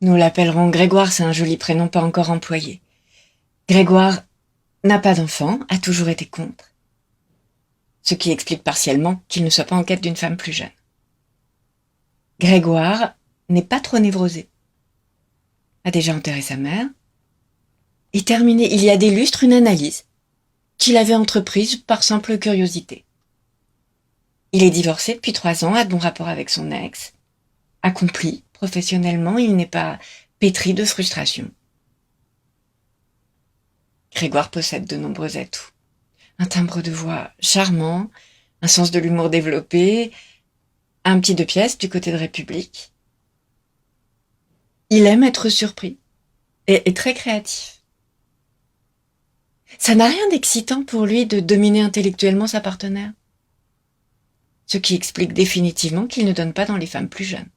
Nous l'appellerons Grégoire, c'est un joli prénom pas encore employé. Grégoire n'a pas d'enfant, a toujours été contre, ce qui explique partiellement qu'il ne soit pas en quête d'une femme plus jeune. Grégoire n'est pas trop névrosé, a déjà enterré sa mère, et terminé il y a des lustres une analyse qu'il avait entreprise par simple curiosité. Il est divorcé depuis 3 ans, a de bons rapports avec son ex, accompli professionnellement, il n'est pas pétri de frustration. Grégoire possède de nombreux atouts. Un timbre de voix charmant, un sens de l'humour développé, un petit 2 pièces du côté de République. Il aime être surpris et est très créatif. Ça n'a rien d'excitant pour lui de dominer intellectuellement sa partenaire. Ce qui explique définitivement qu'il ne donne pas dans les femmes plus jeunes.